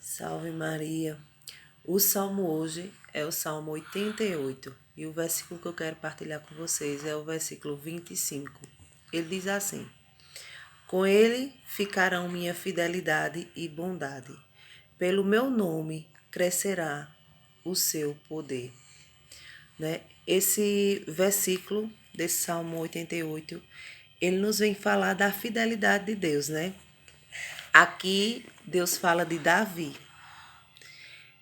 Salve Maria. O salmo hoje é o salmo 88 e o versículo que eu quero partilhar com vocês é o versículo 25. Ele diz assim: Com ele ficarão minha fidelidade e bondade, pelo meu nome crescerá o seu poder. Esse versículo desse salmo 88, ele nos vem falar da fidelidade de Deus, né? Aqui Deus fala de Davi.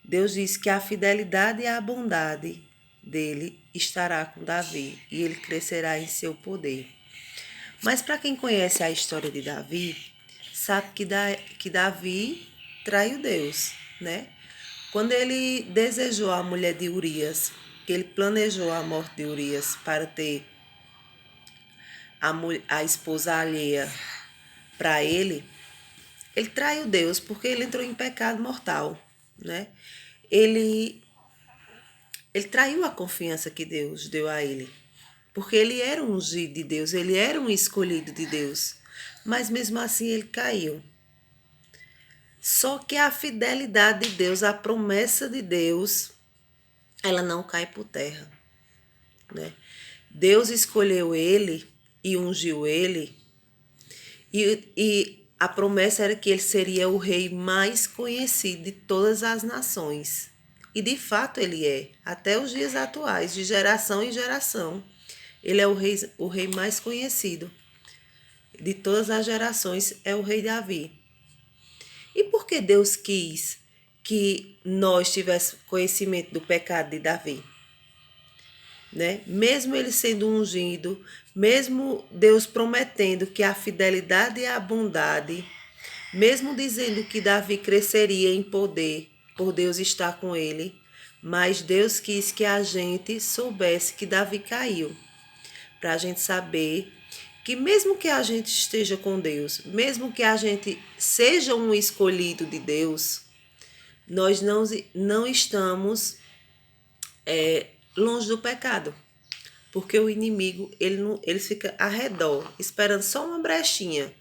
Deus diz que a fidelidade e a bondade dele estará com Davi e ele crescerá em seu poder. Mas para quem conhece a história de Davi, sabe que Davi traiu Deus, né? Quando ele desejou a mulher de Urias, que ele planejou a morte de Urias para ter a esposa alheia para ele traiu Deus porque ele entrou em pecado mortal, né? Ele traiu a confiança que Deus deu a ele, porque ele era um ungido de Deus, ele era um escolhido de Deus, mas mesmo assim ele caiu. Só que a fidelidade de Deus, a promessa de Deus, ela não cai por terra, né? Deus escolheu ele e ungiu ele, e a promessa era que ele seria o rei mais conhecido de todas as nações. E de fato ele é, até os dias atuais, de geração em geração. Ele é o rei mais conhecido de todas as gerações, é o rei Davi. E por que Deus quis que nós tivéssemos conhecimento do pecado de Davi? Né? Mesmo ele sendo ungido, mesmo Deus prometendo que a fidelidade e a bondade, mesmo dizendo que Davi cresceria em poder por Deus estar com ele, mas Deus quis que a gente soubesse que Davi caiu, para a gente saber que mesmo que a gente esteja com Deus, mesmo que a gente seja um escolhido de Deus, nós não estamos longe do pecado. Porque o inimigo, ele fica ao redor, esperando só uma brechinha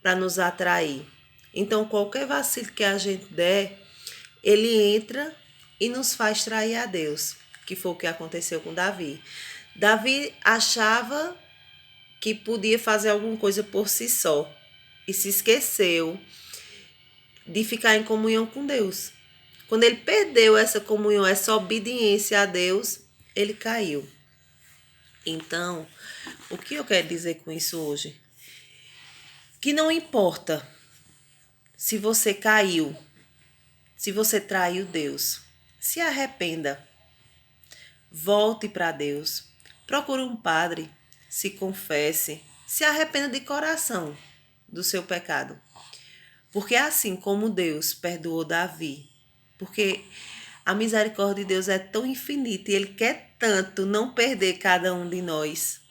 para nos atrair. Então, qualquer vacilo que a gente der, ele entra e nos faz trair a Deus, que foi o que aconteceu com Davi. Davi achava que podia fazer alguma coisa por si só e se esqueceu de ficar em comunhão com Deus. Quando ele perdeu essa comunhão, essa obediência a Deus, ele caiu. Então, o que eu quero dizer com isso hoje? Que não importa se você caiu, se você traiu Deus, se arrependa, volte para Deus, procure um padre, se confesse, se arrependa de coração do seu pecado. Porque assim como Deus perdoou Davi, porque a misericórdia de Deus é tão infinita e Ele quer tanto não perder cada um de nós,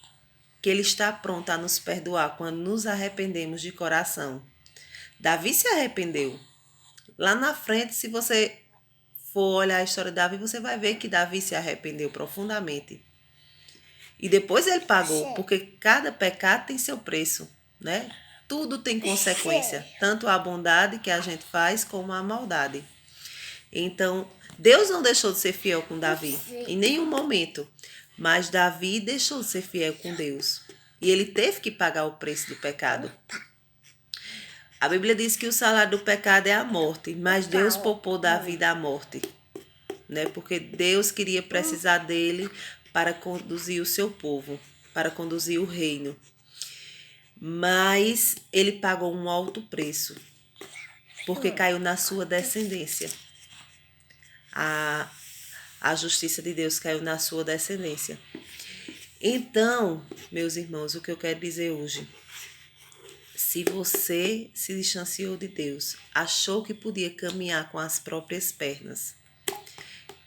que Ele está pronto a nos perdoar quando nos arrependemos de coração. Davi se arrependeu. Lá na frente, se você for olhar a história de Davi, você vai ver que Davi se arrependeu profundamente. E depois ele pagou, porque cada pecado tem seu preço, né? Tudo tem consequência, tanto a bondade que a gente faz como a maldade. Então, Deus não deixou de ser fiel com Davi, em nenhum momento. Mas Davi deixou de ser fiel com Deus. E ele teve que pagar o preço do pecado. A Bíblia diz que o salário do pecado é a morte, mas Deus poupou Davi da morte, né? Porque Deus queria precisar dele para conduzir o seu povo, para conduzir o reino. Mas ele pagou um alto preço, porque caiu na sua descendência. A justiça de Deus caiu na sua descendência. Então, meus irmãos, o que eu quero dizer hoje, se você se distanciou de Deus, achou que podia caminhar com as próprias pernas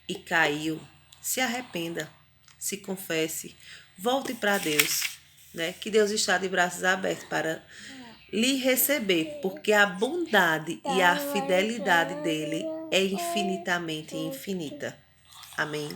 e caiu, se arrependa, se confesse, volte para Deus, né? Que Deus está de braços abertos para lhe receber, porque a bondade e a fidelidade dele é infinitamente infinita. Amém?